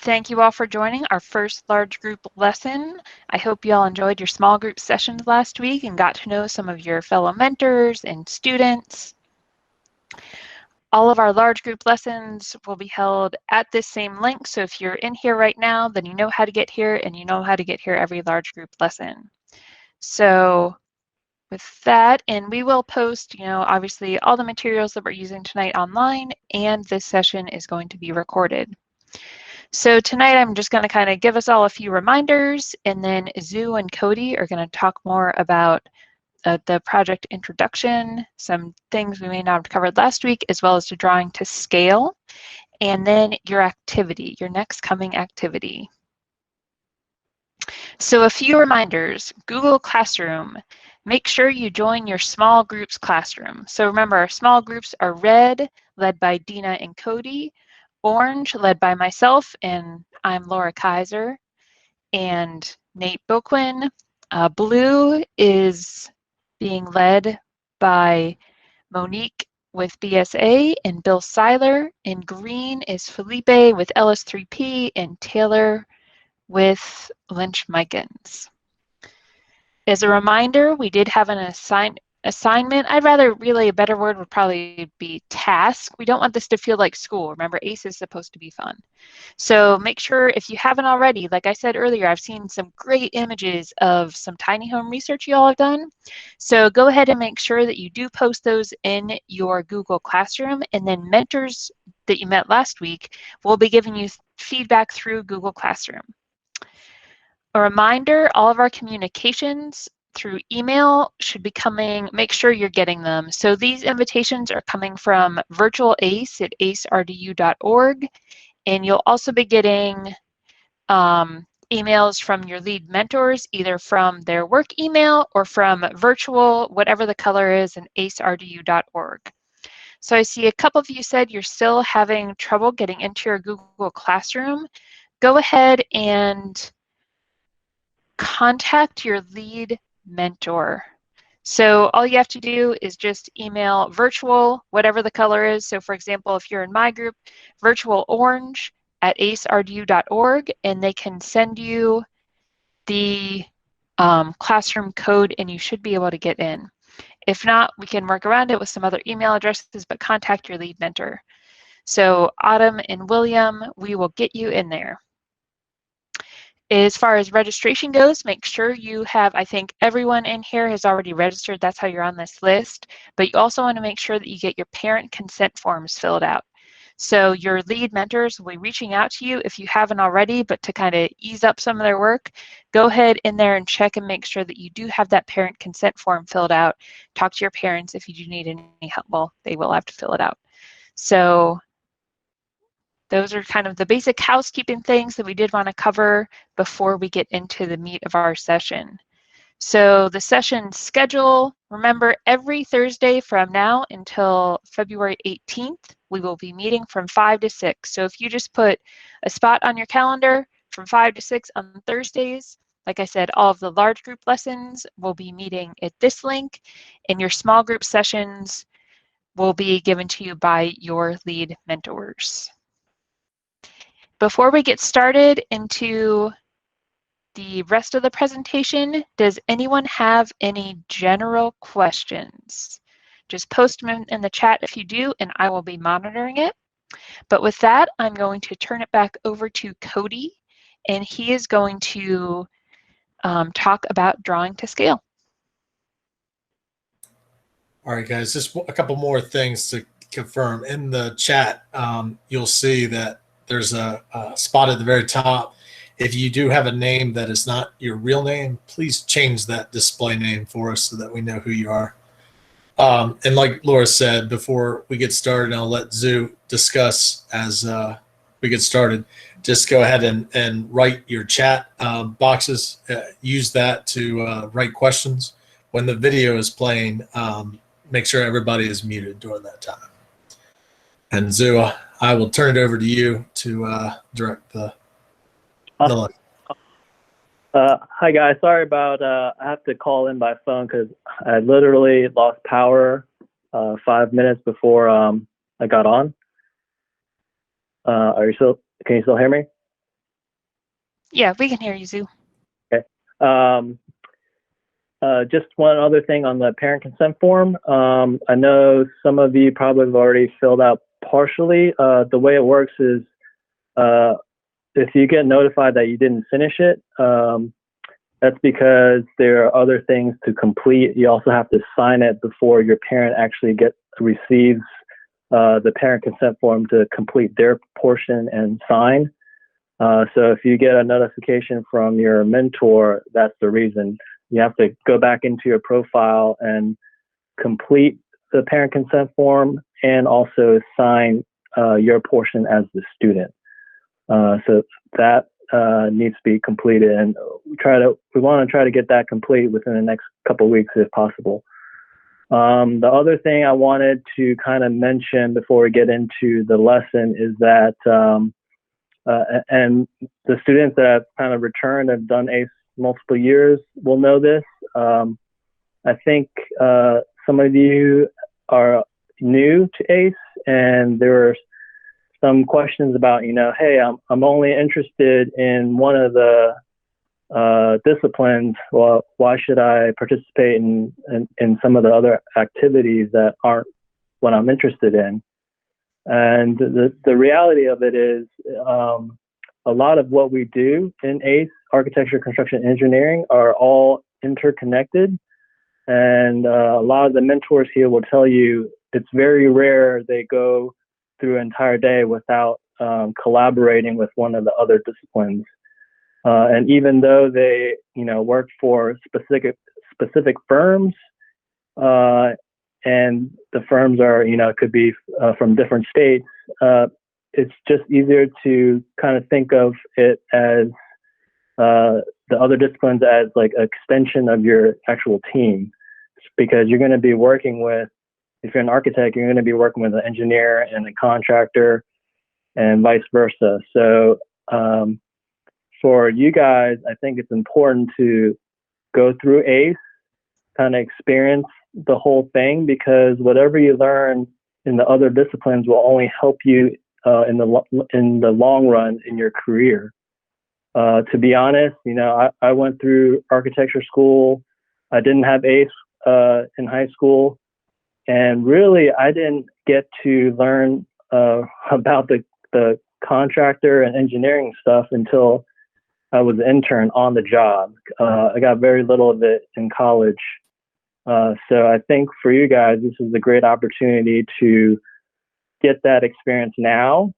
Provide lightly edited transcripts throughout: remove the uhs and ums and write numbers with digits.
Thank you all for joining our first large group lesson. I hope you all enjoyed your small group sessions last week and got to know some of your fellow mentors and students. All of our large group lessons will be held at this same link. So if you're in here right now, then you know how to get here and you know how to get here every large group lesson. So with that, and we will post, obviously all the materials that we're using tonight online, and this session is going to be recorded. So tonight I'm just going to kind of give us all a few reminders, and then Zoo and Cody are going to talk more about the project introduction, some things we may not have covered last week, as well as the drawing to scale, and then your activity, your next coming activity. So a few reminders. Google Classroom. Make sure you join your small groups classroom. So remember, our small groups are red, led by Dina and Cody, orange, led by myself, and I'm Laura Kaiser, and Nate Boquin. Blue is being led by Monique with BSA and Bill Seiler, and green is Felipe with LS3P and Taylor with Lynch Mikens. As a reminder, we did have an assignment. I'd rather, really, a better word would probably be task. We don't want this to feel like school. Remember, ACE is supposed to be fun. So make sure, if you haven't already, like I said earlier, I've seen some great images of some tiny home research you all have done. So go ahead and make sure that you do post those in your Google Classroom, and then mentors that you met last week will be giving you feedback through Google Classroom. A reminder, all of our communications through email should be coming, make sure you're getting them. So these invitations are coming from virtual ACE at acerdu.org, and you'll also be getting emails from your lead mentors, either from their work email or from virtual, whatever the color is, in acerdu.org. So I see a couple of you said you're still having trouble getting into your Google Classroom. Go ahead and contact your lead mentor. So all you have to do is just email virtual, whatever the color is. So for example, if you're in my group, virtual orange at acerdu.org, and they can send you the classroom code and you should be able to get in. If not, we can work around it with some other email addresses, but contact your lead mentor. So Autumn and William, we will get you in there. As far as registration goes, make sure you have, I think everyone in here has already registered. That's how you're on this list. But you also want to make sure that you get your parent consent forms filled out. So your lead mentors will be reaching out to you if you haven't already, but to kind of ease up some of their work, go ahead in there and check and make sure that you do have that parent consent form filled out. Talk to your parents if you do need any help. Well, they will have to fill it out. So those are kind of the basic housekeeping things that we did want to cover before we get into the meat of our session. So the session schedule, remember, every Thursday from now until February 18th, we will be meeting from 5 to 6. So if you just put a spot on your calendar from 5 to 6 on Thursdays, like I said, all of the large group lessons will be meeting at this link, and your small group sessions will be given to you by your lead mentors. Before we get started into the rest of the presentation, does anyone have any general questions? Just post them in the chat if you do, and I will be monitoring it. But with that, I'm going to turn it back over to Cody, and he is going to talk about drawing to scale. All right, guys, just a couple more things to confirm. In the chat, you'll see that there's a spot at the very top. If you do have a name that is not your real name, please change that display name for us so that we know who you are. And like Laura said, before we get started, I'll let Zoo discuss as we get started. Just go ahead and write your chat boxes. Use that to write questions. When the video is playing, make sure everybody is muted during that time. And Zoo, I will turn it over to you to direct the lesson. Hi guys, sorry about I have to call in by phone because I literally lost power 5 minutes before I got on. Can you still hear me? Yeah, we can hear you, Zoo. Okay. Just one other thing on the parent consent form. I know some of you probably have already filled out partially. The way it works is if you get notified that you didn't finish it, that's because there are other things to complete. You also have to sign it before your parent actually receives the parent consent form to complete their portion and sign. So if you get a notification from your mentor, that's the reason. You have to go back into your profile and complete the parent consent form and also sign your portion as the student. So that needs to be completed, and we want to try to get that complete within the next couple of weeks if possible. The other thing I wanted to kind of mention before we get into the lesson is that, and the students that have kind of returned and done ACE multiple years will know this. I think some of you are new to ACE, and there are some questions about, hey, I'm only interested in one of the disciplines. Well, why should I participate in some of the other activities that aren't what I'm interested in? And the reality of it is a lot of what we do in ACE, architecture, construction, engineering, are all interconnected. And a lot of the mentors here will tell you it's very rare they go through an entire day without collaborating with one of the other disciplines. And even though they, work for specific firms, and the firms are, could be from different states, it's just easier to kind of think of it as the other disciplines as like an extension of your actual team, because you're going to be working with, if you're an architect, you're going to be working with an engineer and a contractor and vice versa. So for you guys, I think it's important to go through ACE, kind of experience the whole thing, because whatever you learn in the other disciplines will only help you in the long run in your career. To be honest, I went through architecture school. I didn't have ACE in high school, and really I didn't get to learn about the contractor and engineering stuff until I was an intern on the job. I got very little of it in college. So I think for you guys, this is a great opportunity to get that experience now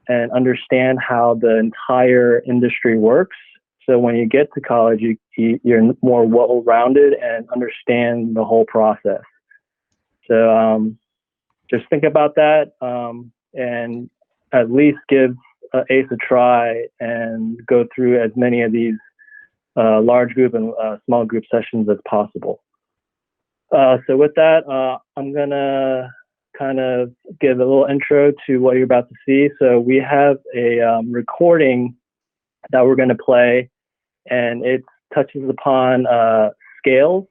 and understand how the entire industry works. So when you get to college, you're more well-rounded and understand the whole process. So just think about that and at least give ACE a try and go through as many of these large group and small group sessions as possible. So with that, I'm going to kind of give a little intro to what you're about to see. So we have a recording that we're going to play, and it touches upon scales.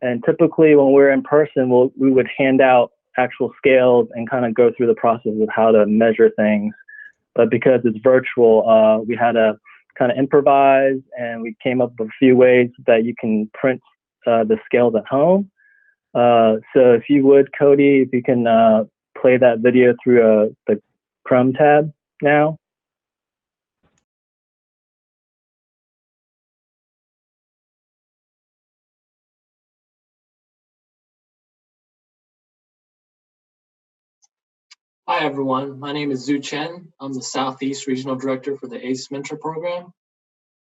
And typically when we're in person, we would hand out actual scales and kind of go through the process of how to measure things. But because it's virtual, we had to kind of improvise, and we came up with a few ways that you can print the scales at home. So if you would, Cody, if you can play that video through the Chrome tab now. Hi, everyone. My name is Zhu Chen. I'm the Southeast Regional Director for the ACE Mentor Program.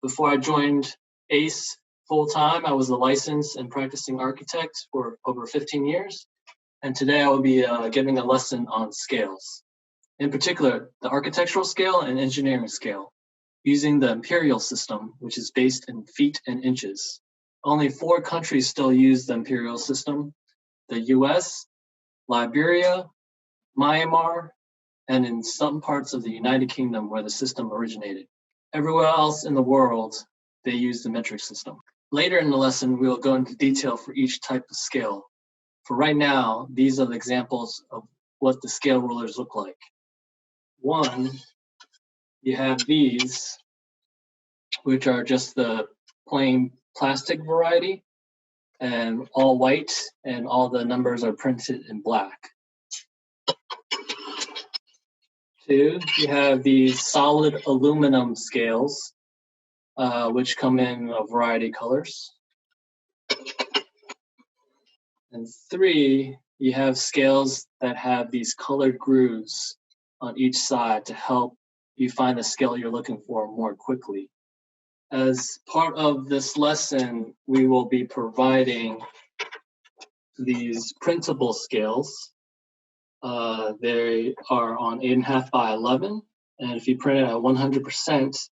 Before I joined ACE full-time, I was a licensed and practicing architect for over 15 years. And today I will be giving a lesson on scales. In particular, the architectural scale and engineering scale, using the imperial system, which is based in feet and inches. Only 4 countries still use the imperial system: the US, Liberia, Myanmar, and in some parts of the United Kingdom where the system originated. Everywhere else in the world, they use the metric system. Later in the lesson, we will go into detail for each type of scale. For right now, these are the examples of what the scale rulers look like. One, you have these, which are just the plain plastic variety, and all white, and all the numbers are printed in black. 2, you have these solid aluminum scales, which come in a variety of colors. And 3, you have scales that have these colored grooves on each side to help you find the scale you're looking for more quickly. As part of this lesson, we will be providing these printable scales. They are on 8.5 by 11, and if you print it at 100%,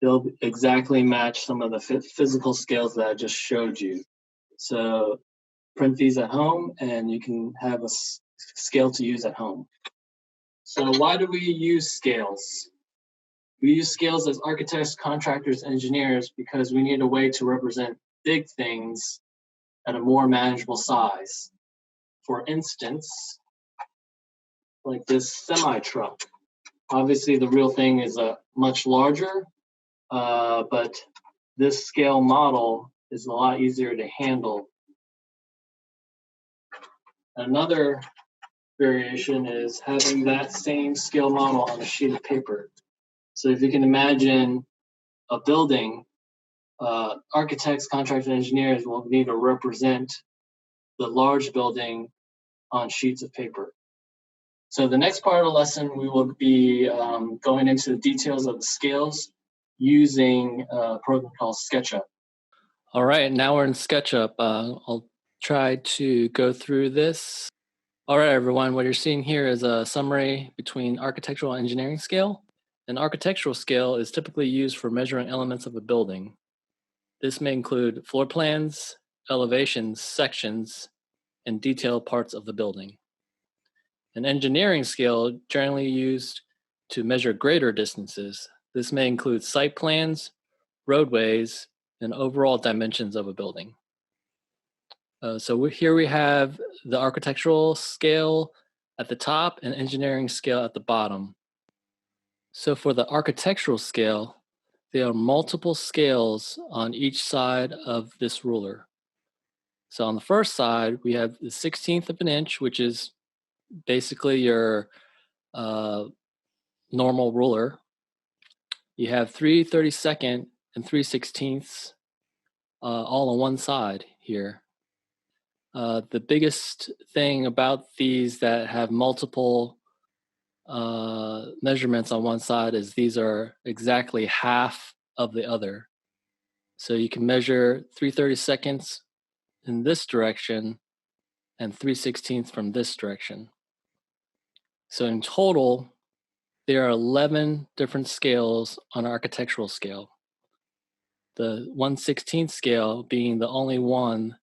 they'll exactly match some of the physical scales that I just showed you. So print these at home, and you can have a scale to use at home. So why do we use scales? We use scales as architects, contractors, engineers, because we need a way to represent big things at a more manageable size. For instance, like this semi-truck. Obviously, the real thing is much larger, but this scale model is a lot easier to handle. Another variation is having that same scale model on a sheet of paper. So if you can imagine a building, architects, contractors, and engineers will need to represent the large building on sheets of paper. So the next part of the lesson, we will be going into the details of the scales using a program called SketchUp. All right, now we're in SketchUp. I'll try to go through this. All right, everyone, what you're seeing here is a summary between architectural and engineering scale. An architectural scale is typically used for measuring elements of a building. This may include floor plans, elevations, sections, and detailed parts of the building. An engineering scale generally used to measure greater distances. This may include site plans, roadways, and overall dimensions of a building. Here we have the architectural scale at the top and engineering scale at the bottom. So for the architectural scale, there are multiple scales on each side of this ruler. So on the first side, we have the 1/16 of an inch, which is basically your normal ruler. You have 3/32 and 3/16 all on one side here. The biggest thing about these that have multiple measurements on one side is these are exactly half of the other. So you can measure 3/32 in this direction and 3/16 from this direction. So in total, there are 11 different scales on architectural scale. The 1/16 scale being the only one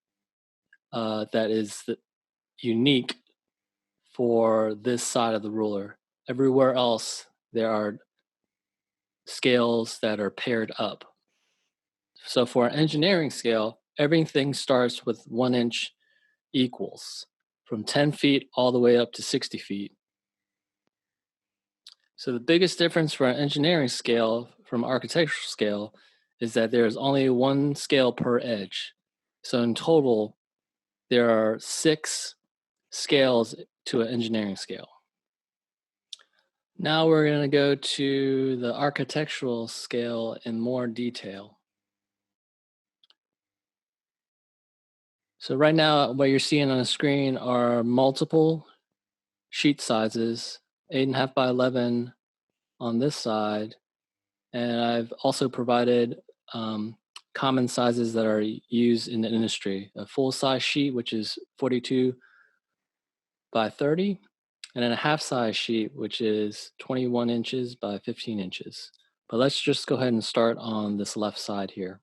that is unique for this side of the ruler. Everywhere else, there are scales that are paired up. So for an engineering scale, everything starts with 1 inch equals from 10 feet all the way up to 60 feet. So the biggest difference for an engineering scale from architectural scale is that there is only one scale per edge. So in total, there are 6 scales to an engineering scale. Now we're going to go to the architectural scale in more detail. So right now, what you're seeing on the screen are multiple sheet sizes, 8.5 by 11 on this side. And I've also provided common sizes that are used in the industry. A full-size sheet, which is 42 by 30, and then a half-size sheet, which is 21 inches by 15 inches. But let's just go ahead and start on this left side here.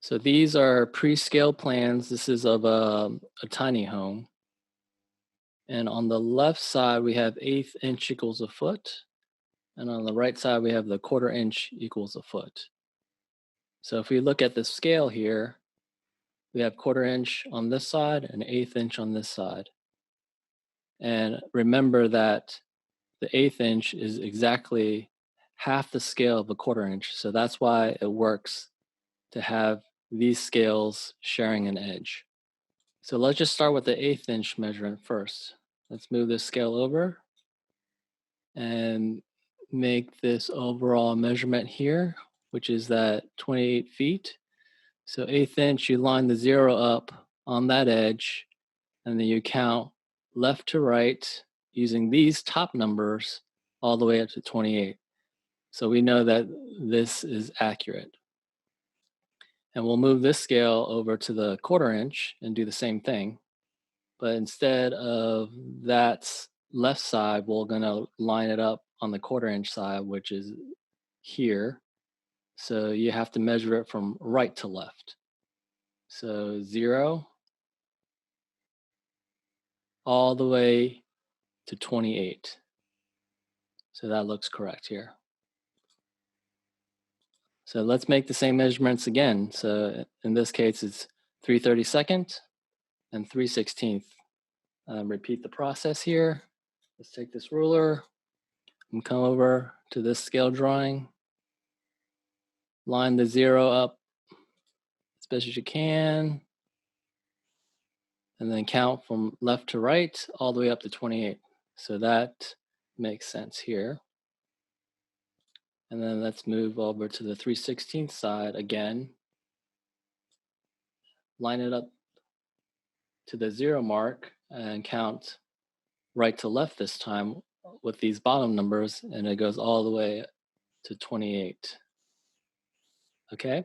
So these are pre-scale plans. This is of a tiny home. And on the left side, we have 1/8 inch equals a foot. And on the right side, we have the 1/4 inch equals a foot. So if we look at the scale here, we have 1/4 inch on this side and 1/8 inch on this side. And remember that the 1/8 inch is exactly half the scale of a 1/4 inch. So that's why it works to have these scales sharing an edge. So let's just start with the 1/8 inch measurement first. Let's move this scale over and make this overall measurement here, which is that 28 feet. So 1/8 inch, you line the 0 up on that edge, and then you count left to right using these top numbers all the way up to 28. So we know that this is accurate. And we'll move this scale over to the 1/4 inch and do the same thing. But instead of that left side, we're gonna line it up on the 1/4 inch side, which is here. So you have to measure it from right to left. So 0 all the way to 28. So that looks correct here. So let's make the same measurements again. So in this case, it's 3/32 and 3/16. Repeat the process here. Let's take this ruler and come over to this scale drawing. Line the 0 up as best as you can. And then count from left to right all the way up to 28. So that makes sense here. And then let's move over to the 3/16 side again. Line it up to the 0 mark and count right to left this time with these bottom numbers, and it goes all the way to 28. Okay?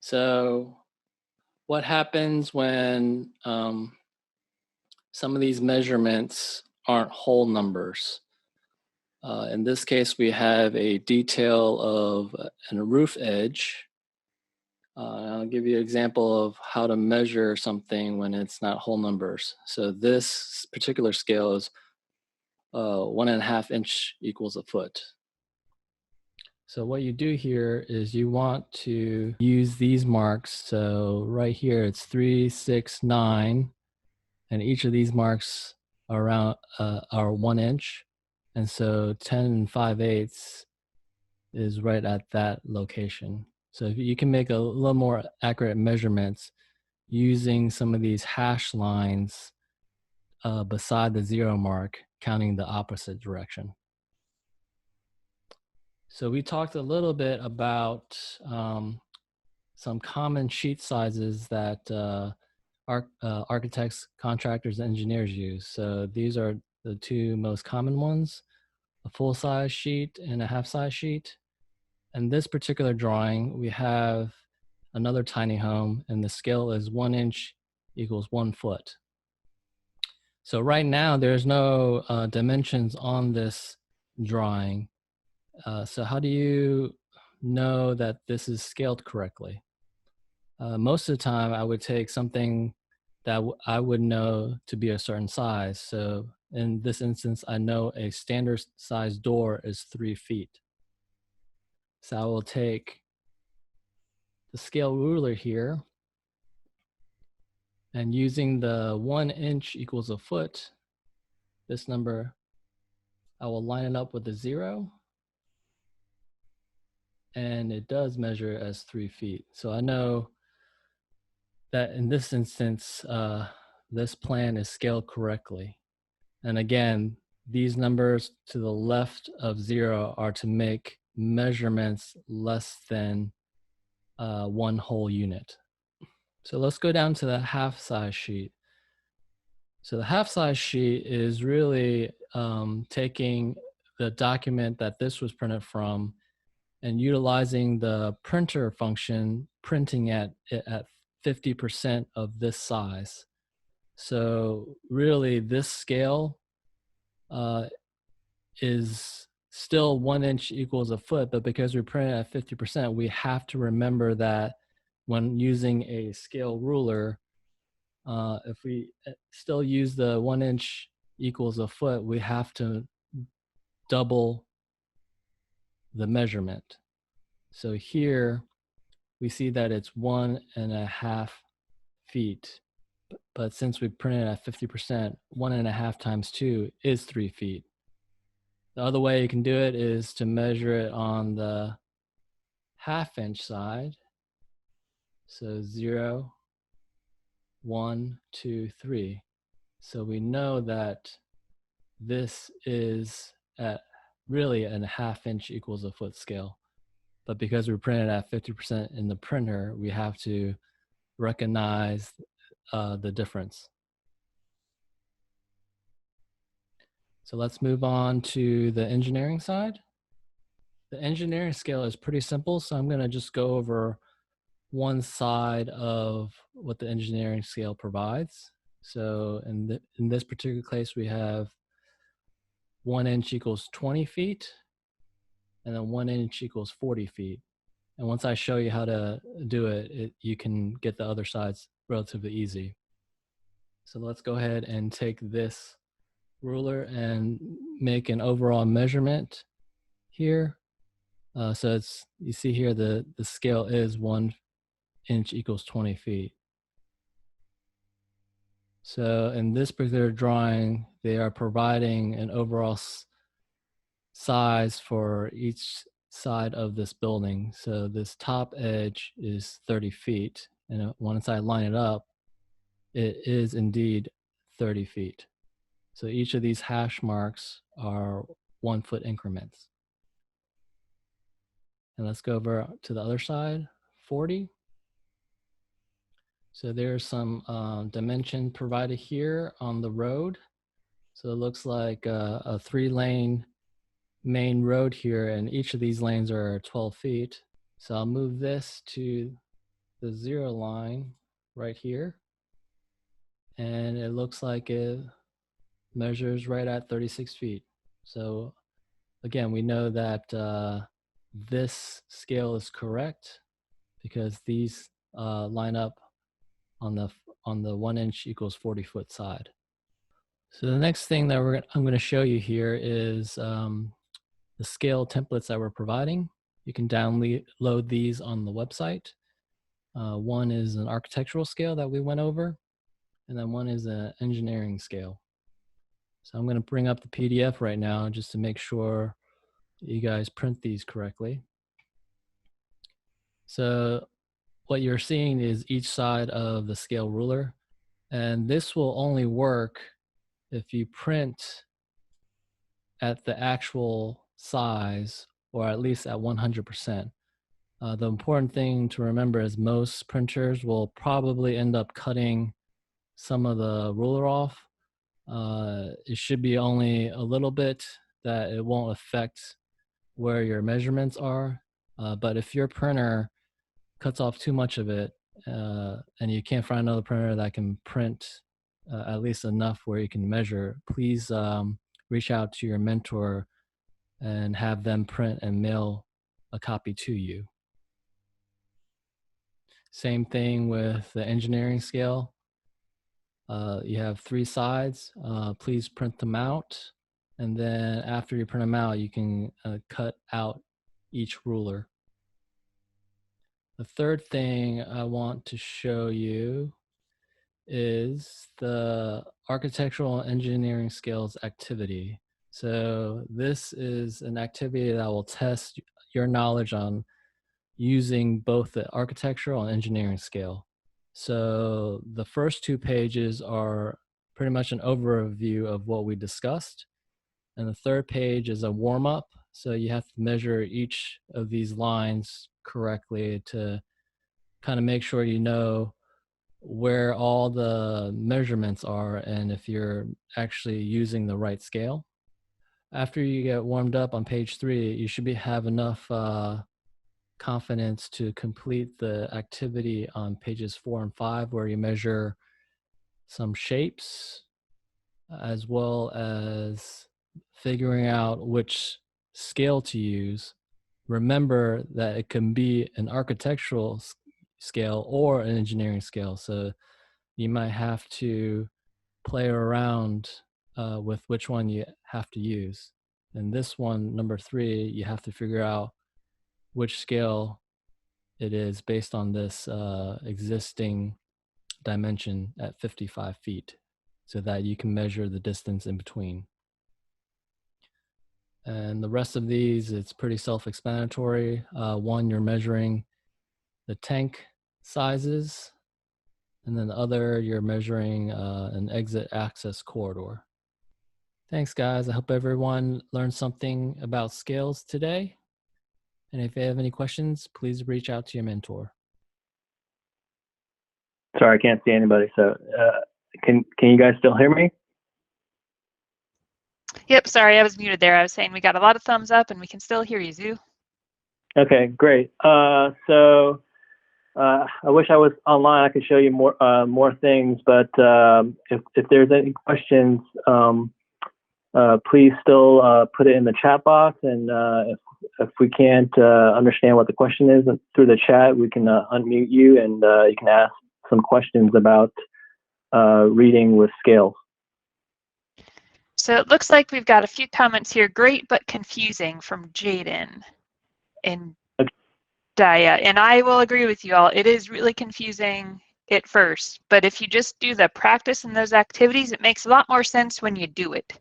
So what happens when some of these measurements aren't whole numbers? In this case, we have a detail of a roof edge. I'll give you an example of how to measure something when it's not whole numbers. So this particular scale is 1.5 inch equals a foot. So what you do here is you want to use these marks. So right here, it's 3, 6, 9, and each of these marks are 1 inch. And so 10 5/8 is right at that location. So if you can make a little more accurate measurements using some of these hash lines beside the 0 mark, counting the opposite direction. So we talked a little bit about some common sheet sizes that architects, contractors, and engineers use. So these are the two most common ones, a full-size sheet and a half-size sheet. In this particular drawing, we have another tiny home, and the scale is 1 inch equals 1 foot. So right now, there's no dimensions on this drawing. So how do you know that this is scaled correctly? Most of the time, I would take something that I would know to be a certain size. So in this instance, I know a standard size door is 3 feet. So I will take the scale ruler here, and using the 1 inch equals a foot, this number, I will line it up with the 0, and it does measure as 3 feet. So I know that in this instance, this plan is scaled correctly. And again, these numbers to the left of 0 are to make measurements less than 1 whole unit. So let's go down to the half-size sheet. So the half-size sheet is really taking the document that this was printed from and utilizing the printer function, printing at 50% of this size. So really this scale is still 1 inch equals a foot, but because we print it at 50%, we have to remember that when using a scale ruler, if we still use the 1 inch equals a foot, we have to double the measurement. So here we see that it's 1.5 feet, but since we printed at 50%, 1.5 times 2 is 3 feet. The other way you can do it is to measure it on the 1/2 inch side. So 0, 1, 2, 3. So we know that this is at really a 1/2 inch equals a foot scale. But because we printed at 50% in the printer, we have to recognize the difference. So let's move on to the engineering side. The engineering scale is pretty simple, so I'm going to just go over one side of what the engineering scale provides. So in this particular case, we have 1 inch equals 20 feet, and then 1 inch equals 40 feet. And once I show you how to do it, you can get the other sides relatively easy. So let's go ahead and take this ruler and make an overall measurement here. So you see here the scale is 1 inch equals 20 feet. So in this particular drawing, they are providing an overall size for each side of this building. So this top edge is 30 feet. And once I line it up, it is indeed 30 feet. So each of these hash marks are 1 foot increments. And let's go over to the other side, 40. So there's some dimension provided here on the road. So it looks like a 3-lane main road here, and each of these lanes are 12 feet. So I'll move this to the 0 line right here. And it looks like it measures right at 36 feet. So again, we know that this scale is correct because these line up on the 1 inch equals 40 foot side. So the next thing that I'm going to show you here is the scale templates that we're providing. You can download these on the website. One is an architectural scale that we went over, and then one is an engineering scale. So I'm going to bring up the PDF right now just to make sure you guys print these correctly. So what you're seeing is each side of the scale ruler, and this will only work if you print at the actual size or at least at 100%. The important thing to remember is most printers will probably end up cutting some of the ruler off. It should be only a little bit that it won't affect where your measurements are. But if your printer cuts off too much of it and you can't find another printer that can print at least enough where you can measure, please reach out to your mentor and have them print and mail a copy to you. Same thing with the engineering scale. You have 3 sides. Please print them out. And then after you print them out, you can cut out each ruler. The third thing I want to show you is the architectural and engineering skills activity. So this is an activity that will test your knowledge on using both the architectural and engineering scale. So the first 2 pages are pretty much an overview of what we discussed. And the third page is a warm-up. So you have to measure each of these lines correctly to kind of make sure you know where all the measurements are and if you're actually using the right scale. After you get warmed up on page 3, you should have enough confidence to complete the activity on pages 4 and 5, where you measure some shapes as well as figuring out which scale to use. Remember that it can be an architectural scale or an engineering scale, so you might have to play around with which one you have to use. And this one, number 3, you have to figure out which scale it is based on this existing dimension at 55 feet so that you can measure the distance in between. And the rest of these, it's pretty self-explanatory. One, you're measuring the tank sizes, and then the other, you're measuring an exit access corridor. Thanks, guys. I hope everyone learned something about scales today. And if you have any questions, please reach out to your mentor. Sorry, I can't see anybody. So can you guys still hear me? Yep, sorry, I was muted there. I was saying we got a lot of thumbs up and we can still hear you, Zoo. Okay, great. So I wish I was online. I could show you more things, but if there's any questions, please still put it in the chat box. And if we can't understand what the question is through the chat, we can unmute you and you can ask some questions about reading with scales. So it looks like we've got a few comments here. Great, but confusing from Jaden and Daya. And I will agree with you all. It is really confusing at first, but if you just do the practice in those activities, it makes a lot more sense when you do it.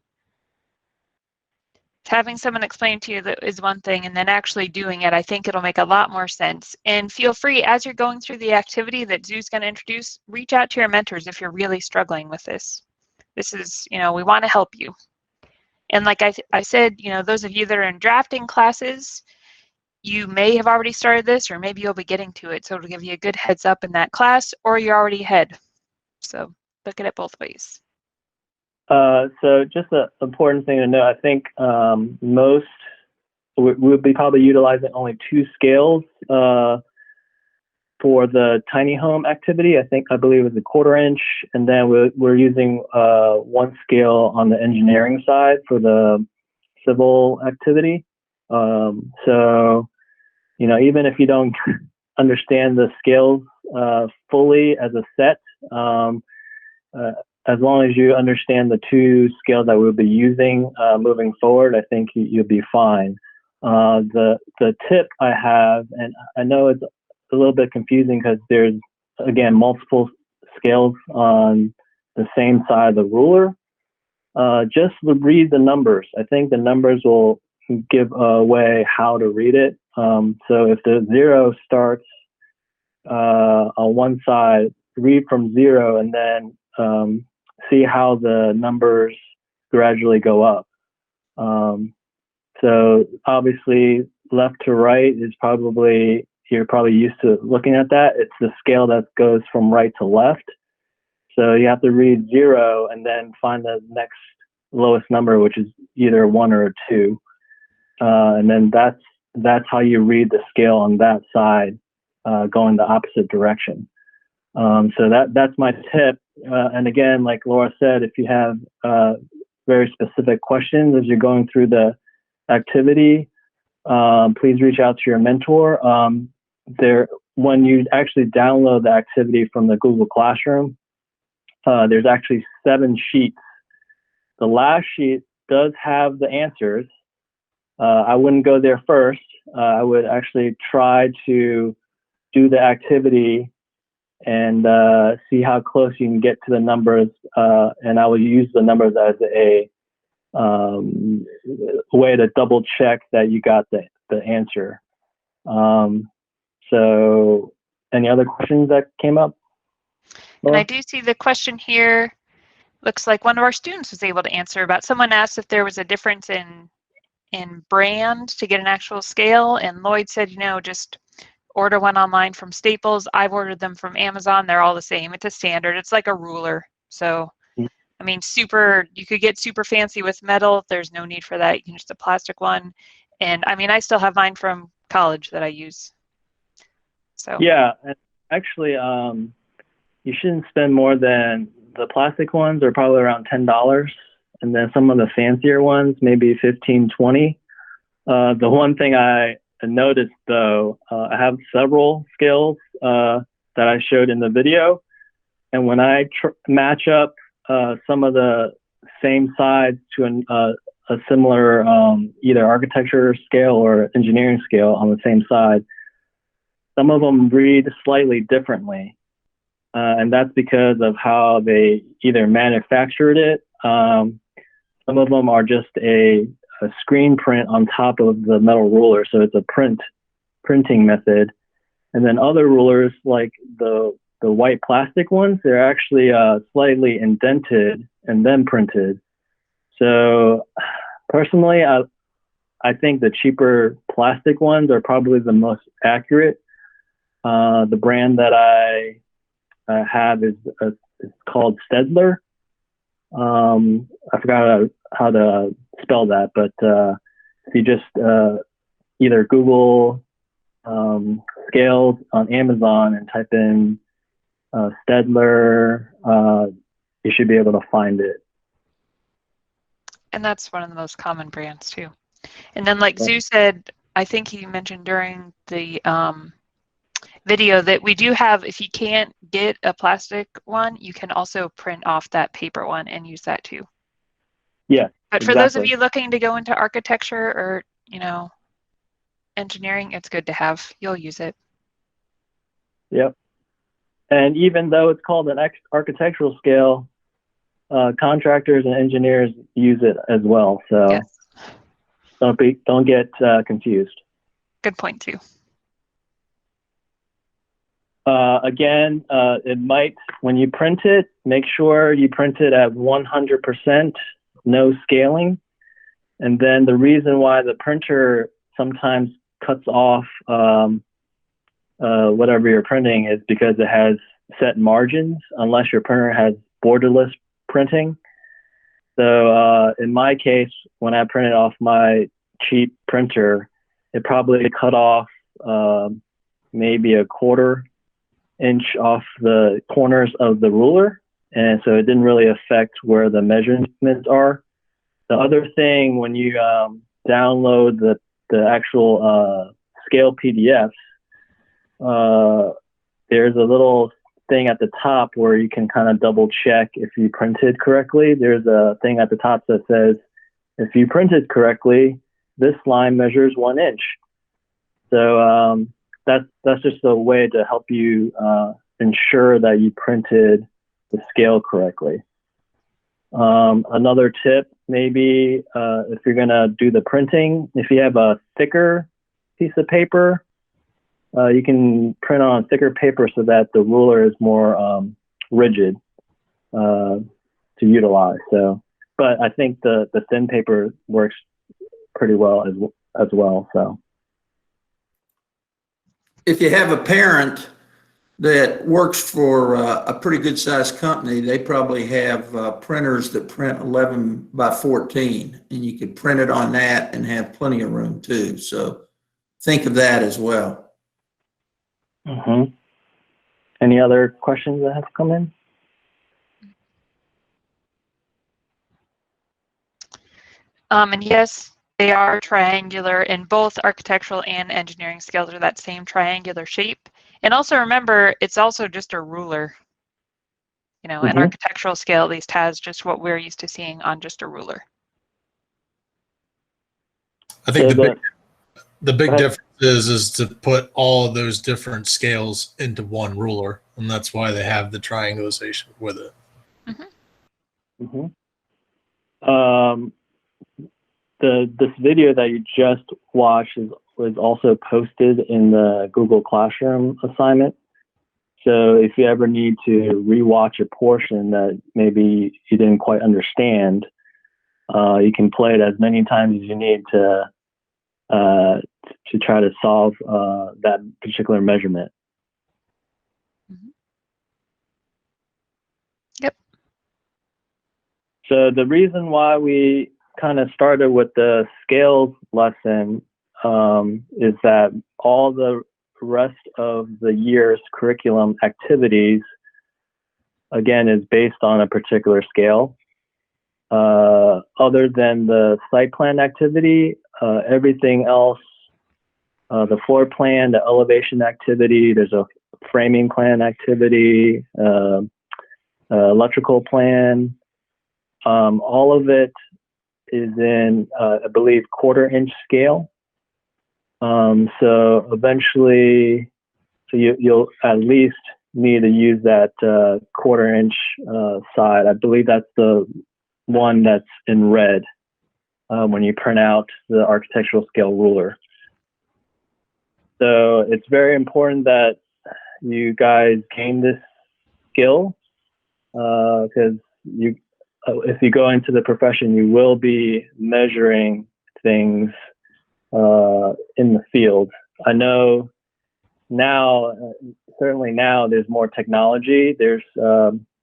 Having someone explain to you that is one thing, and then actually doing it, I think it'll make a lot more sense. And feel free, as you're going through the activity that Zoo's going to introduce, reach out to your mentors if you're really struggling with this. This is, we want to help you. And like I said, those of you that are in drafting classes, you may have already started this, or maybe you'll be getting to it. So it'll give you a good heads up in that class, or you're already ahead. So look at it both ways. So just an important thing to know, I think most we'll be probably utilizing only 2 scales for the tiny home activity. I believe it's a 1/4 inch, and then we're using 1 scale on the engineering side for the civil activity. So even if you don't understand the scales fully as a set, as long as you understand the 2 scales that we'll be using moving forward, I think you'll be fine. The tip I have, and I know it's a little bit confusing because there's, again, multiple scales on the same side of the ruler. Just read the numbers. I think the numbers will give away how to read it. So if the 0 starts on one side, read from 0 and then see how the numbers gradually go up. So obviously left to right is you're probably used to looking at that. It's the scale that goes from right to left. So you have to read 0 and then find the next lowest number, which is either 1 or 2. And then that's how you read the scale on that side, going the opposite direction. So that's my tip. And again, like Laura said, if you have very specific questions as you're going through the activity, please reach out to your mentor. When you actually download the activity from the Google Classroom, there's actually 7 sheets. The last sheet does have the answers. I wouldn't go there first. I would actually try to do the activity and see how close you can get to the numbers. And I will use the numbers as a way to double check that you got the answer. So any other questions that came up? And I do see the question here. Looks like one of our students was able to answer about, someone asked if there was a difference in brand to get an actual scale. And Lloyd said, just order one online from Staples. I've ordered them from Amazon. They're all the same. It's a standard. It's like a ruler. So, I mean, you could get super fancy with metal. There's no need for that. You can just a plastic one. And I mean, I still have mine from college that I use. So yeah, and actually, you shouldn't spend more than the plastic ones are probably around $10. And then some of the fancier ones, maybe 15, 20. The one thing I noticed though, I have several scales that I showed in the video. And when I match up some of the same sides to a similar either architecture scale or engineering scale on the same side, some of them read slightly differently. And that's because of how they either manufactured it. Some of them are just a screen print on top of the metal ruler, so it's a printing method. And then other rulers, like the white plastic ones, they're actually slightly indented and then printed. So personally, I think the cheaper plastic ones are probably the most accurate. The brand that I have is called Stedler. I forgot how to spell that, but if you just either Google scales on Amazon and type in Stedler, you should be able to find it. And that's one of the most common brands too. And then like Zoo said, I think he mentioned during the video that we do have, if you can't get a plastic one, you can also print off that paper one and use that too. Yeah. But for those of you looking to go into architecture or, you know, engineering, it's good to have. You'll use it. Yep. And even though it's called an architectural scale, contractors and engineers use it as well. So yes. Don't get confused. Good point too. Again, it might, when you print it, make sure you print it at 100%, no scaling. And then the reason why the printer sometimes cuts off whatever you're printing is because it has set margins, unless your printer has borderless printing. So in my case, when I printed off my cheap printer, it probably cut off maybe a 1/4 inch off the corners of the ruler, and so it didn't really affect where the measurements are. The other thing, when you download the actual scale PDFs, there's a little thing at the top where you can kind of double check if you printed correctly. There's a thing at the top that says, if you printed correctly, this line measures 1 inch. So that's just a way to help you ensure that you printed the scale correctly. Another tip, maybe if you're gonna do the printing, if you have a thicker piece of paper, you can print on thicker paper so that the ruler is more rigid to utilize. So, but I think the thin paper works pretty well as well. So, if you have a parent that works for a pretty good sized company, they probably have printers that print 11 by 14, and you could print it on that and have plenty of room too. So think of that as well. Mm-hmm. Any other questions that have come in? And yes, they are triangular, and both architectural and engineering scales are that same triangular shape. And also remember, it's also just a ruler. You know, an architectural scale at least has just what we're used to seeing on just a ruler. I think the big difference is to put all of those different scales into one ruler, and that's why they have the triangulation with it. This video that you just watched was also posted in the Google Classroom assignment. So if you ever need to rewatch a portion that maybe you didn't quite understand, you can play it as many times as you need to try to solve that particular measurement. Yep. So the reason why we kind of started with the scales lesson is that all the rest of the year's curriculum activities, again, is based on a particular scale. Other than the site plan activity, everything else, the floor plan, the elevation activity, there's a framing plan activity, electrical plan, all of it is in, I believe, 1/4 inch scale. So eventually, you'll at least need to use that 1/4 inch side. I believe that's the one that's in red. when you print out the architectural scale ruler. So it's very important that you guys gain this skill, because if you go into the profession, you will be measuring things in the field. I know now, certainly now, there's more technology. There's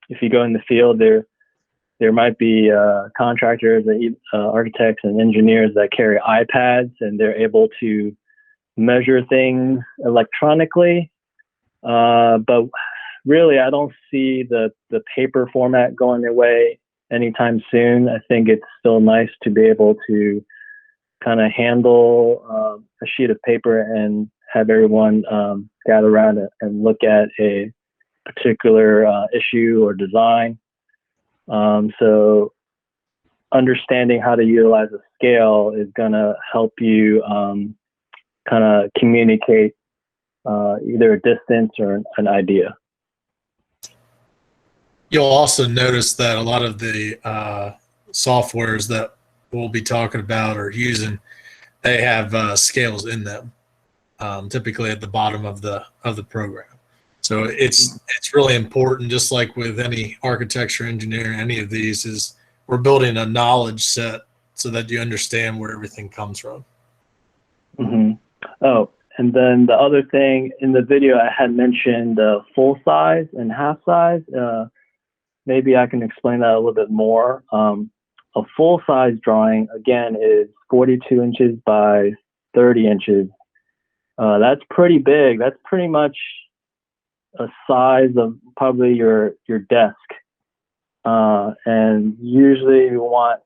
if you go in the field, there might be contractors, architects, and engineers that carry iPads, and they're able to measure things electronically. But really, I don't see the paper format going away anytime soon. I think it's still nice to be able to kind of handle a sheet of paper and have everyone gather around and look at a particular issue or design. So understanding how to utilize a scale is going to help you kind of communicate either a distance or an idea. You'll also notice that a lot of the softwares that we'll be talking about or using, they have scales in them, typically at the bottom of the program. So it's really important, just like with any architecture, engineering, any of these, is we're building a knowledge set so that you understand where everything comes from. Mm-hmm. Oh, and then the other thing in the video, I had mentioned full size and half size. Maybe I can explain that a little bit more. A full size drawing, again, is 42 inches by 30 inches. That's pretty big. That's pretty much a size of probably your desk. And usually you want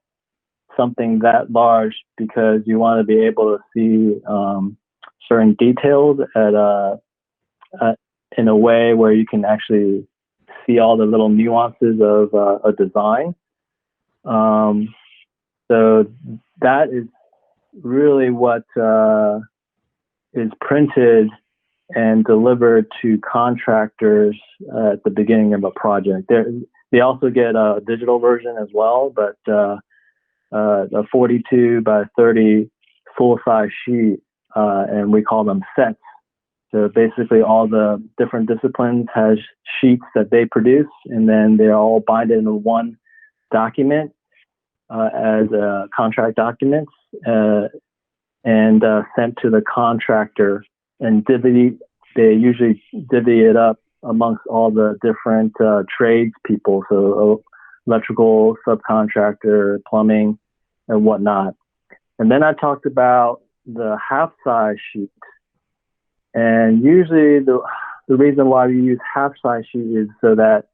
something that large because you want to be able to see certain details in a way where you can actually see all the little nuances of a design. So that is really what is printed and delivered to contractors at the beginning of a project. They also get a digital version as well, but a 42 by 30 full-size sheet, and we call them sets. So basically all the different disciplines has sheets that they produce, and then they're all binded into one document as contract documents and sent to the contractor, and they usually divvy it up amongst all the different trades people, so electrical, subcontractor, plumbing, and whatnot. And then I talked about the half-size sheet. And usually the reason why we use half-size sheet is so that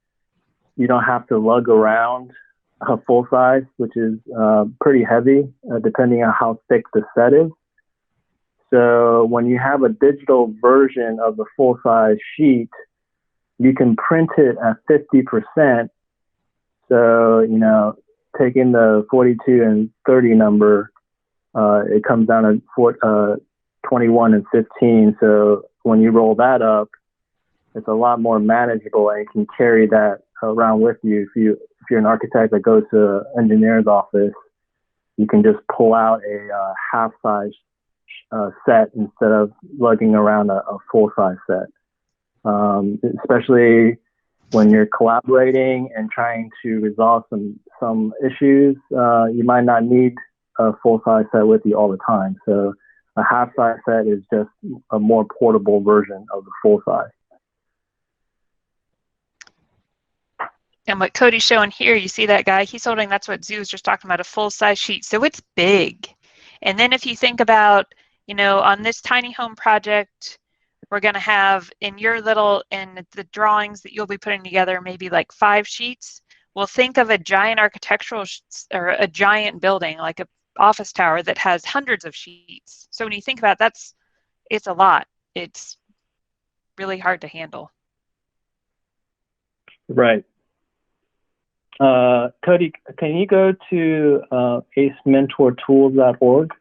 you don't have to lug around a full size, which is pretty heavy, depending on how thick the set is. So when you have a digital version of the full-size sheet, you can print it at 50%. So, taking the 42 and 30 number, it comes down to 21 and 15. So when you roll that up, it's a lot more manageable, and you can carry that around with you. If you're an architect that goes to an engineer's office, you can just pull out a half-size set instead of lugging around a full-size set. Especially when you're collaborating and trying to resolve some issues, you might not need a full-size set with you all the time. So a half-size set is just a more portable version of the full-size. And what Cody's showing here, you see that guy? He's holding, that's what Zoo was just talking about, a full-size sheet. So it's big. And then if you think about, on this tiny home project, we're going to have in the drawings that you'll be putting together, maybe like 5 sheets. Well, think of a giant architectural or a giant building, like an office tower that has hundreds of sheets. So when you think about it, it's a lot. It's really hard to handle. Right. Cody, can you go to acementortools.org?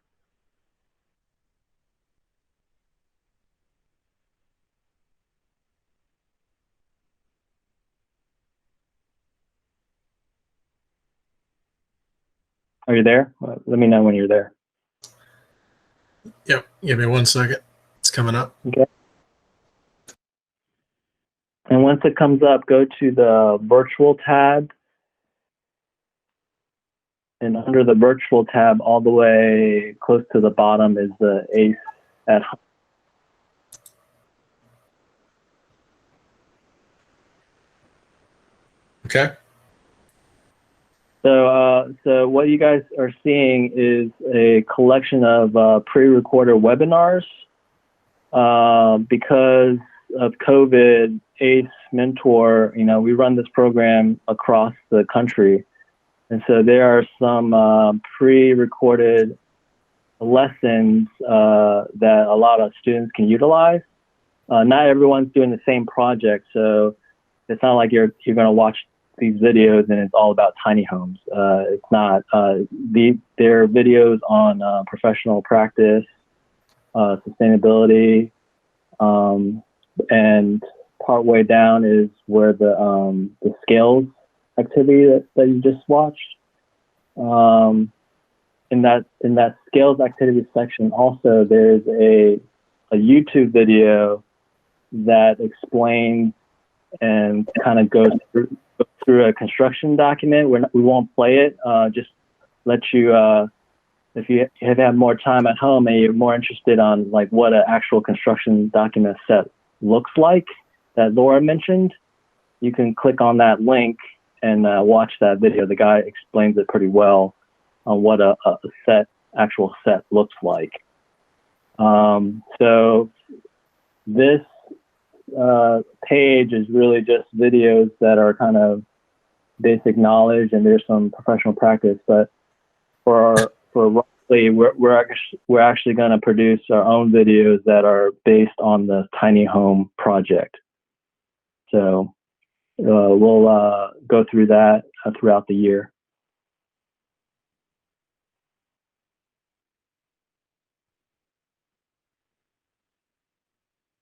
Are you there? Let me know when you're there. Yep. Give me 1 second. It's coming up. Okay. And once it comes up, go to the virtual tab. And under the virtual tab, all the way close to the bottom is the ACE at home. Okay. So what you guys are seeing is a collection of pre-recorded webinars. Because of COVID, ACE Mentor, we run this program across the country. And so there are some pre-recorded lessons that a lot of students can utilize. Not everyone's doing the same project, so it's not like you're going to watch these videos and it's all about tiny homes. It's not. They're videos on professional practice, sustainability, and partway down is where the scales activity that you just watched. In that scales activity section, also there's a YouTube video that explains and kind of goes through a construction document. We won't play it. Just let you, if you have more time at home and you're more interested on like what an actual construction document set looks like that Laura mentioned, you can click on that link and watch that video. The guy explains it pretty well on what a actual set looks like. So this page is really just videos that are kind of basic knowledge, and there's some professional practice. But for roughly, we're actually going to produce our own videos that are based on the tiny home project. So we'll go through that throughout the year.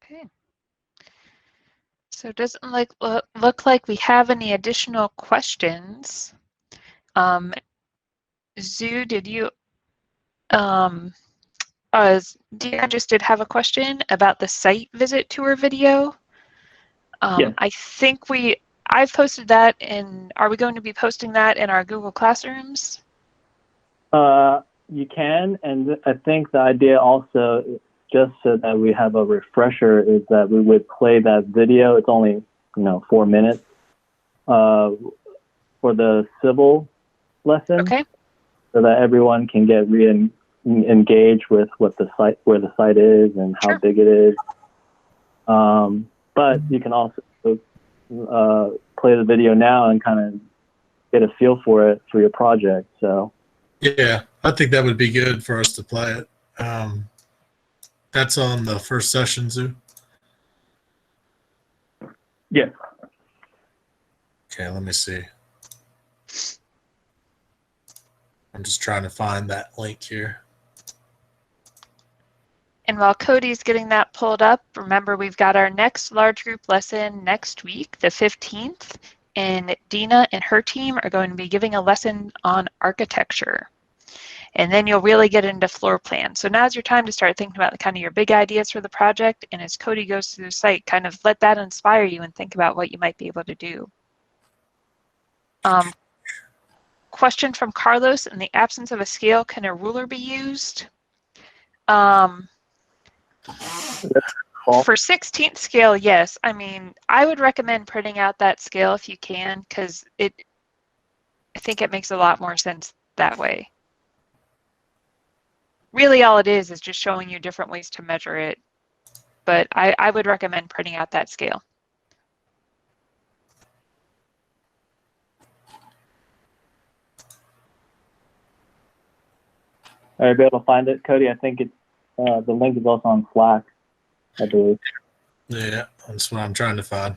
Okay. So it doesn't look like we have any additional questions. Zoo, did you, Deanna just did have a question about the site visit tour video. Yes. I think I've posted that are we going to be posting that in our Google Classrooms? You can, and I think the idea also, just so that we have a refresher, is that we would play that video. It's only 4 minutes for the civil lesson, Okay. so that everyone can get engaged with where the site is and how Sure. big it is. But you can also play the video now and kind of get a feel for it for your project. So Yeah, I think that would be good for us to play it. That's on the first session, Zoo. yeah. Okay, let me see. I'm just trying to find that link here. And while Cody's getting that pulled up, remember we've got our next large group lesson next week, the 15th, and Dina and her team are going to be giving a lesson on architecture. And then you'll really get into floor plan. So now's your time to start thinking about kind of your big ideas for the project. And as Cody goes through the site, kind of let that inspire you and think about what you might be able to do. Question from Carlos: in the absence of a scale, can a ruler be used? For 16th scale, yes. I mean, I would recommend printing out that scale if you can, because I think it makes a lot more sense that way. Really all it is just showing you different ways to measure it. But I would recommend printing out that scale. Are you able to find it, Cody? I think it's the link is also on Slack, I believe. Yeah, that's what I'm trying to find.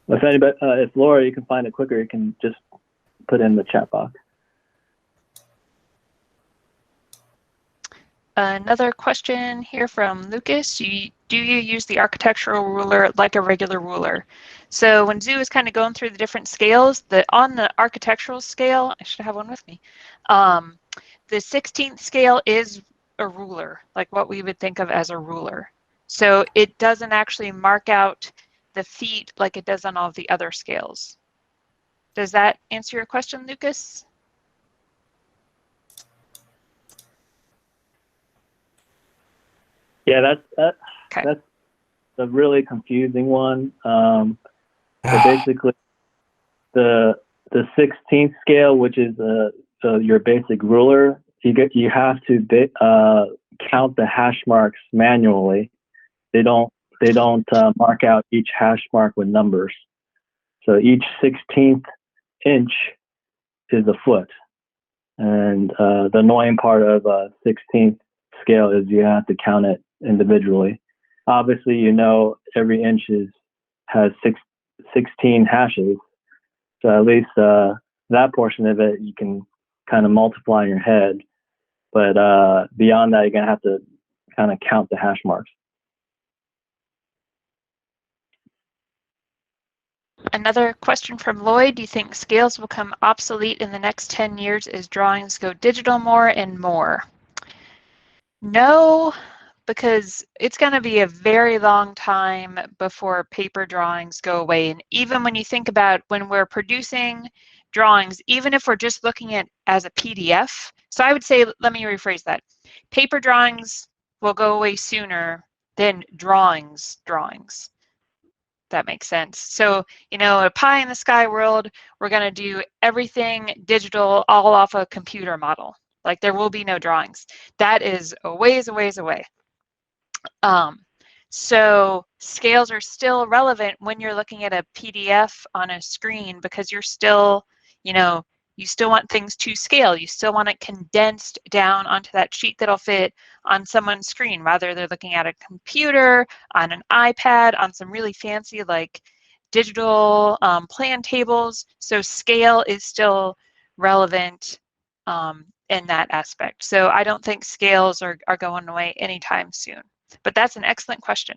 If Laura, you can find it quicker, you can just put in the chat box. Another question here from Lucas. Do you use the architectural ruler like a regular ruler? So when Zoo is kind of going through the different scales, on the architectural scale, I should have one with me, the 16th scale is a ruler, like what we would think of as a ruler. So it doesn't actually mark out the feet like it does on all of the other scales. Does that answer your question, Lucas? Yeah, that's Okay. a really confusing one. So basically, the 16th scale, which is your basic ruler, you have to count the hash marks manually. They don't mark out each hash mark with numbers. So each 16th inch is a foot, and the annoying part of a 16th scale is you have to count it individually. Obviously, you know every inch has 16 hashes, so at least that portion of it you can kind of multiply in your head. But beyond that, you're gonna have to kind of count the hash marks. Another question from Lloyd. Do you think scales will become obsolete in the next 10 years as drawings go digital more and more? No, because it's going to be a very long time before paper drawings go away. And even when you think about when we're producing drawings, even if we're just looking at as a PDF, so I would say, let me rephrase that. Paper drawings will go away sooner than drawings. That makes sense. So, you know, a pie in the sky world, we're going to do everything digital, all off a computer model. Like there will be no drawings. That is a ways away. So scales are still relevant when you're looking at a PDF on a screen because you're still, you know, you still want things to scale. You still want it condensed down onto that sheet that'll fit on someone's screen, whether they're looking at a computer, on an iPad, on some really fancy like digital plan tables. So scale is still relevant in that aspect. So I don't think scales are going away anytime soon. But that's an excellent question.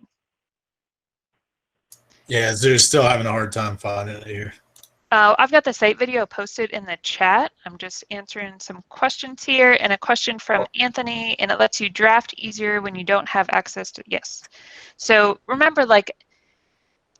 Yeah, Zoo's still having a hard time finding it here. I've got the site video posted in the chat. I'm just answering some questions here, and a question from Anthony, and it lets you draft easier when you don't have access to, yes. So remember, like,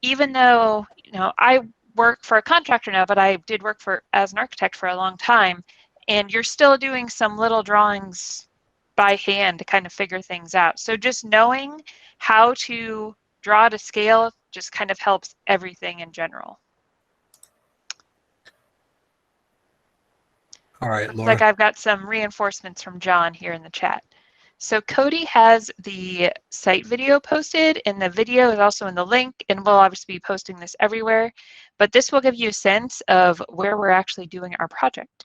even though, you know, I work for a contractor now, but I did work as an architect for a long time, and you're still doing some little drawings by hand to kind of figure things out. So just knowing how to draw to scale just kind of helps everything in general. All right, Looks Laura. like I've got some reinforcements from John here in the chat. So Cody has the site video posted, and the video is also in the link, and we'll obviously be posting this everywhere, but this will give you a sense of where we're actually doing our project.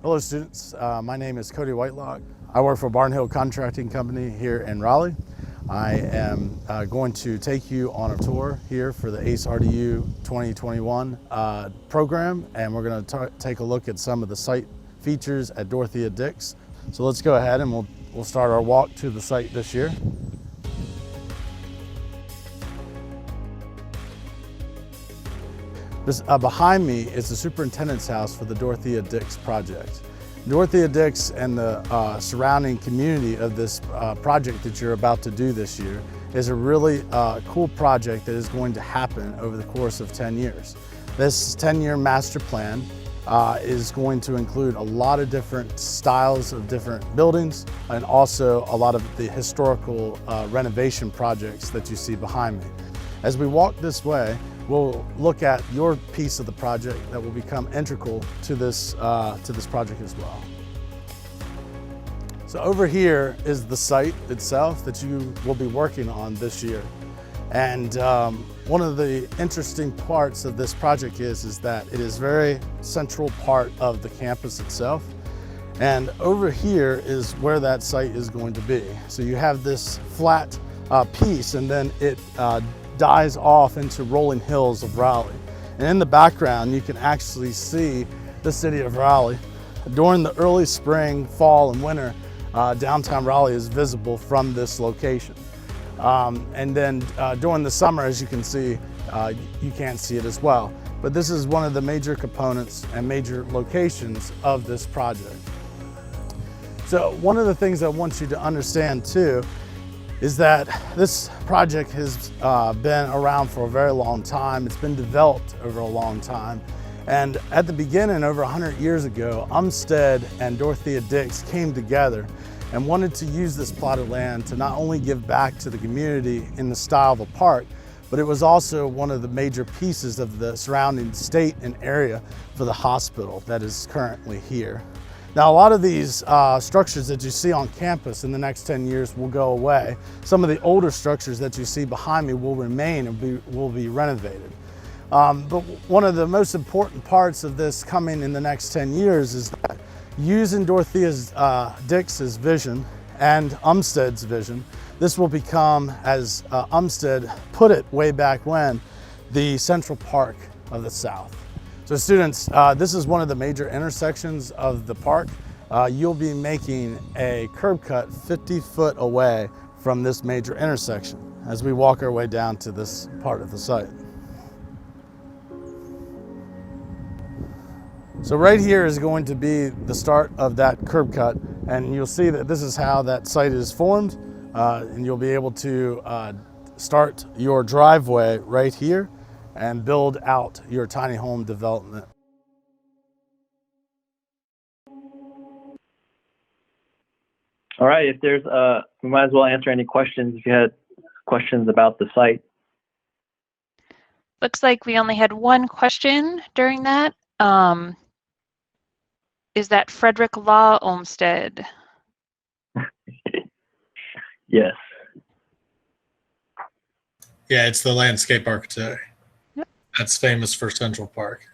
Hello students, my name is Cody Whitelock. I work for Barnhill Contracting Company here in Raleigh. I am going to take you on a tour here for the ACE RDU 2021 program, and we're going to take a look at some of the site features at Dorothea Dix. So let's go ahead and we'll start our walk to the site this year. This, behind me is the superintendent's house for the Dorothea Dix project. Dorothea Dix and the surrounding community of this project that you're about to do this year is a really cool project that is going to happen over the course of 10 years. This 10-year master plan is going to include a lot of different styles of different buildings and also a lot of the historical renovation projects that you see behind me. As we walk this way, we'll look at your piece of the project that will become integral to this project as well. So over here is the site itself that you will be working on this year. And one of the interesting parts of this project is that it is very central part of the campus itself. And over here is where that site is going to be. So you have this flat piece, and then it dies off into rolling hills of Raleigh. And in the background, you can actually see the city of Raleigh. During the early spring, fall, and winter, downtown Raleigh is visible from this location. And then during the summer, as you can see, you can't see it as well. But this is one of the major components and major locations of this project. So one of the things I want you to understand too is that this project has been around for a very long time. It's been developed over a long time. And at the beginning, over 100 years ago, Umstead and Dorothea Dix came together and wanted to use this plot of land to not only give back to the community in the style of a park, but it was also one of the major pieces of the surrounding state and area for the hospital that is currently here. Now, a lot of these structures that you see on campus in the next 10 years will go away. Some of the older structures that you see behind me will remain and will be renovated. But one of the most important parts of this coming in the next 10 years is that using Dorothea Dix's vision and Umstead's vision, this will become, as Umstead put it way back when, the Central Park of the South. So students, this is one of the major intersections of the park. You'll be making a curb cut 50 foot away from this major intersection as we walk our way down to this part of the site. So right here is going to be the start of that curb cut, and you'll see that this is how that site is formed, and you'll be able to start your driveway right here and build out your tiny home development. All right, if there's, we might as well answer any questions if you had questions about the site. Looks like we only had one question during that. Is that Frederick Law Olmsted? Yes. Yeah, it's the landscape architect. Yep. That's famous for Central Park.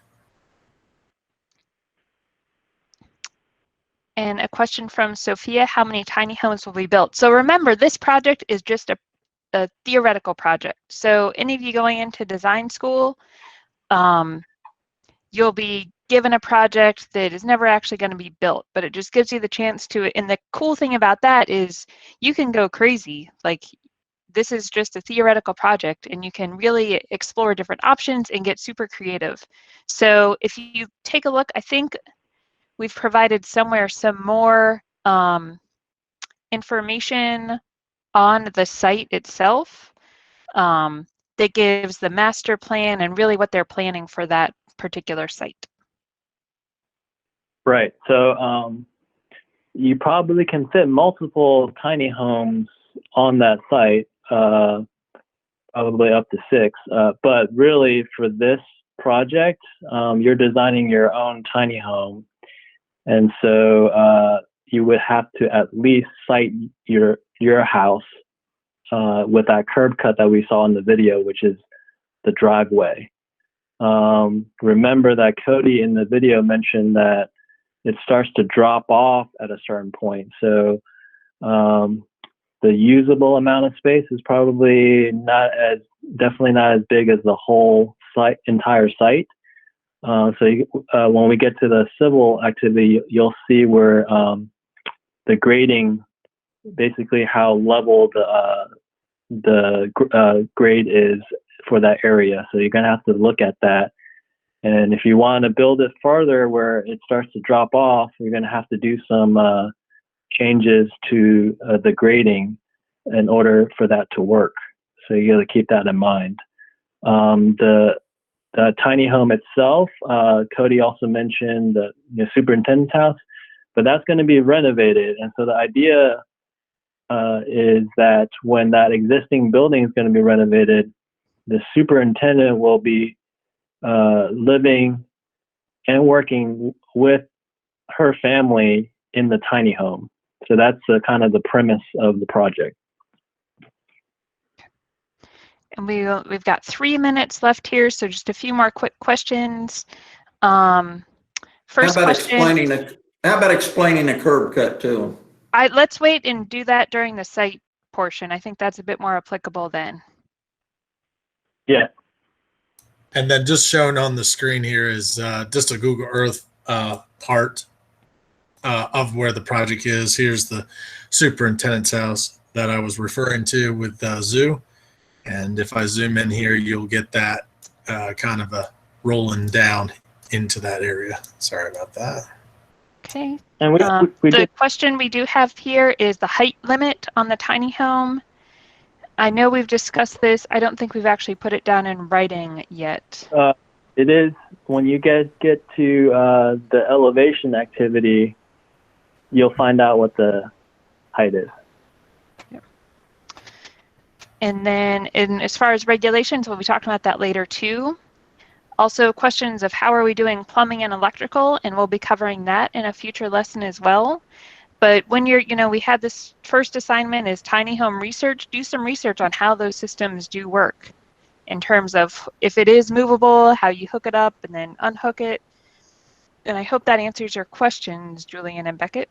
And a question from Sophia, how many tiny homes will be built? So remember, this project is just a theoretical project. So any of you going into design school, you'll be given a project that is never actually going to be built, but it just gives you the chance to, and the cool thing about that is you can go crazy. Like, this is just a theoretical project and you can really explore different options and get super creative. So if you take a look, I think we've provided somewhere some more information on the site itself that gives the master plan and really what they're planning for that particular site. Right. So you probably can fit multiple tiny homes on that site, probably up to 6. But really, for this project, you're designing your own tiny home. And so you would have to at least site your house with that curb cut that we saw in the video, which is the driveway. Remember that Cody in the video mentioned that it starts to drop off at a certain point. So the usable amount of space is probably definitely not as big as the whole entire site. When we get to the civil activity, you'll see where the grading, basically how level the grade is for that area. So you're going to have to look at that. And if you want to build it farther where it starts to drop off, you're going to have to do some changes to the grading in order for that to work. So you got to keep that in mind. The the tiny home itself, Cody also mentioned the superintendent's house, but that's going to be renovated. And so the idea is that when that existing building is going to be renovated, the superintendent will be living and working with her family in the tiny home. So that's kind of the premise of the project. And we've got 3 minutes left here, so just a few more quick questions. First How about question. how about explaining a curb cut to them? Let's wait and do that during the site portion. I think that's a bit more applicable then. Yeah. And then just shown on the screen here is just a Google Earth part of where the project is. Here's the superintendent's house that I was referring to with Zoo. And if I zoom in here, you'll get that kind of a rolling down into that area. Sorry about that. Okay. And the question we do have here is the height limit on the tiny home. I know we've discussed this. I don't think we've actually put it down in writing yet. It is when you get to the elevation activity, you'll find out what the height is. Yep. And then as far as regulations, we'll be talking about that later too. Also questions of how are we doing plumbing and electrical, and we'll be covering that in a future lesson as well. But when you're, we had this first assignment is tiny home research. Do some research on how those systems do work in terms of if it is movable, how you hook it up and then unhook it. And I hope that answers your questions, Julian and Beckett.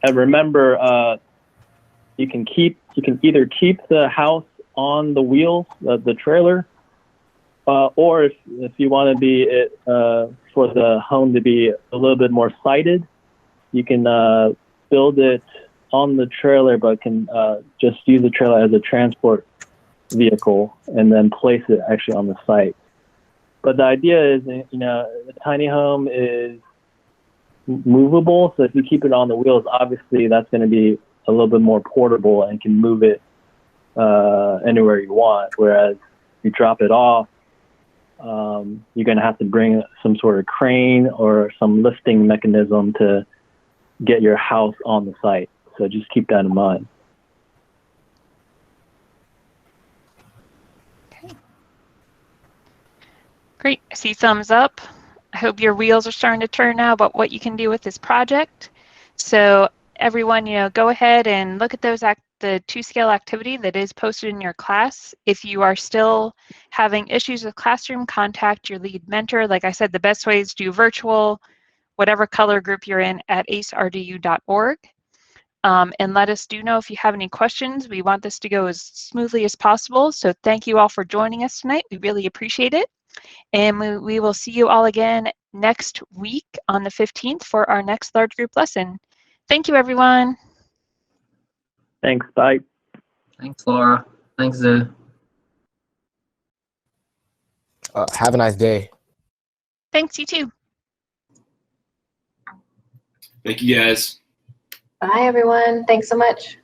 And remember, you can either keep the house on the wheels, the trailer, or if you want to be for the home to be a little bit more sighted, you can build it on the trailer, but can just use the trailer as a transport vehicle and then place it actually on the site. But the idea is, the tiny home is movable, so if you keep it on the wheels, obviously that's going to be a little bit more portable and can move it anywhere you want. Whereas if you drop it off, you're going to have to bring some sort of crane or some lifting mechanism to get your house on the site. So just keep that in mind. Okay. Great. I see thumbs up. I hope your wheels are starting to turn now about what you can do with this project. So everyone, go ahead and look at the 2-scale activity that is posted in your class. If you are still having issues with Classroom, contact your lead mentor. Like I said, the best way is to do virtual, whatever color group you're in, at acerdu.org. And let us know if you have any questions. We want this to go as smoothly as possible. So thank you all for joining us tonight. We really appreciate it. And we will see you all again next week on the 15th for our next large group lesson. Thank you, everyone. Thanks. Bye. Thanks, Laura. Thanks, Zoo. Have a nice day. Thanks, you too. Thank you, guys. Bye, everyone. Thanks so much.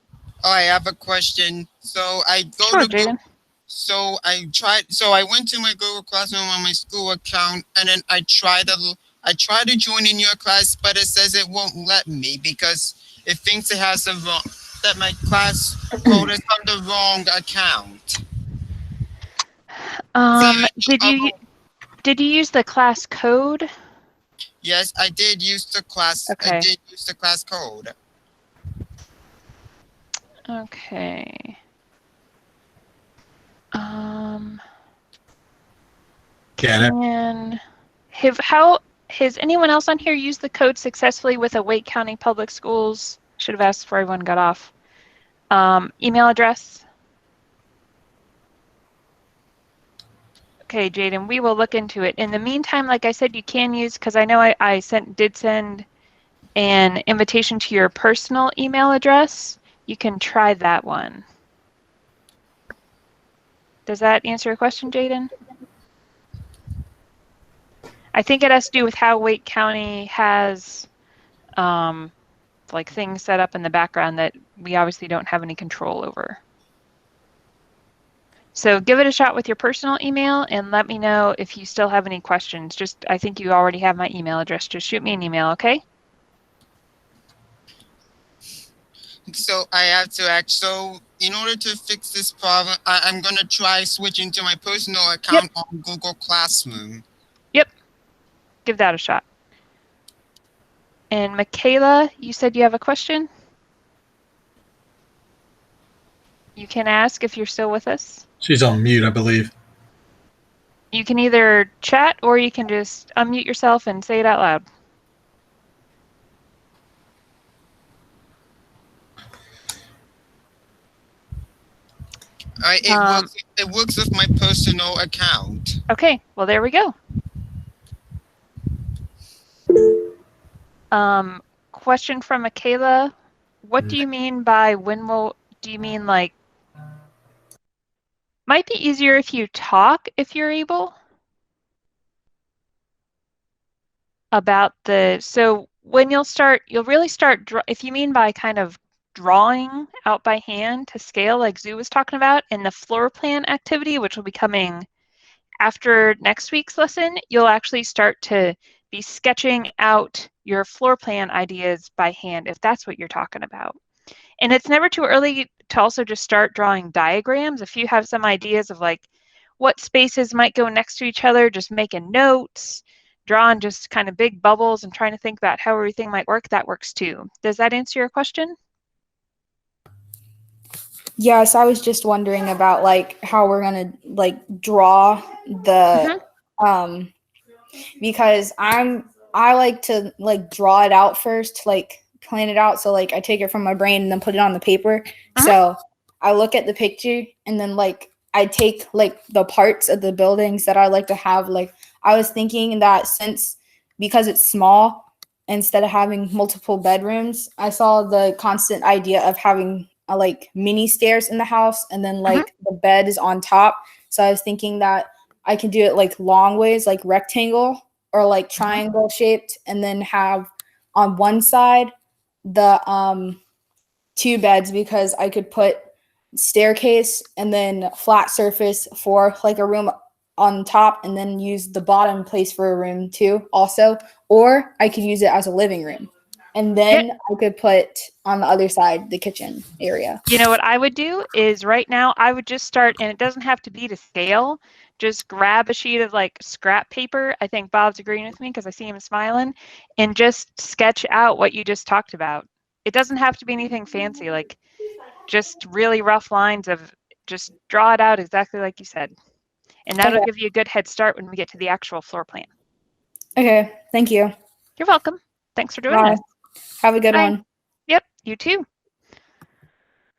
Oh, I have a question. So I go Sure, to Jaden. So I went to my Google Classroom on my school account, and then I tried to join in your class, but it says it won't let me because it thinks it has that my class code is on the wrong account. Did you use the class code? Yes, I did use the class. Okay. I did use the class code. Okay. Has anyone else on here used the code successfully with a Wake County Public Schools? Should have asked before everyone got off. Email address. Okay, Jaden, we will look into it. In the meantime, like I said, you can use, because I know I did send an invitation to your personal email address. You can try that one. Does that answer your question, Jaden? I think it has to do with how Wake County has like things set up in the background that we obviously don't have any control over. So give it a shot with your personal email and let me know if you still have any questions. Just, I think you already have my email address. Just shoot me an email, okay? So I have to act. So in order to fix this problem, I'm going to try switching to my personal account on Google Classroom. Yep. Give that a shot. And Michaela, you said you have a question? You can ask if you're still with us. She's on mute, I believe. You can either chat or you can just unmute yourself and say it out loud. It works with my personal account. Okay, well, there we go. Question from Michaela. What do you mean by do you mean like, might be easier if you talk if you're able? About so when you'll really start, if you mean by kind of drawing out by hand to scale like Zoo was talking about in the floor plan activity, which will be coming after next week's lesson, you'll actually start to be sketching out your floor plan ideas by hand, if that's what you're talking about. And it's never too early to also just start drawing diagrams. If you have some ideas of like what spaces might go next to each other, just making notes, drawing just kind of big bubbles and trying to think about how everything might work, that works too. Does that answer your question? Yes, I was just wondering about like how we're gonna like draw the because I like to like draw it out first, like plan it out. So like I take it from my brain and then put it on the paper. So I look at the picture and then like I take like the parts of the buildings that I like to have. Like I was thinking that because it's small, instead of having multiple bedrooms, I saw the constant idea of having like mini stairs in the house and then like the bed is on top. So I was thinking that I can do it like long ways, like rectangle or like triangle shaped, and then have on one side the 2 beds, because I could put staircase and then flat surface for like a room on top, and then use the bottom place for a room too also, or I could use it as a living room. And then I could put on the other side the kitchen area. You know what I would do is right now I would just start, and it doesn't have to be to scale. Just grab a sheet of like scrap paper. I think Bob's agreeing with me because I see him smiling, and just sketch out what you just talked about. It doesn't have to be anything fancy, like just really rough lines of just draw it out exactly like you said. And that'll give you a good head start when we get to the actual floor plan. Okay, thank you. You're welcome. Thanks for joining us. Have a good Bye. one. Yep, you too.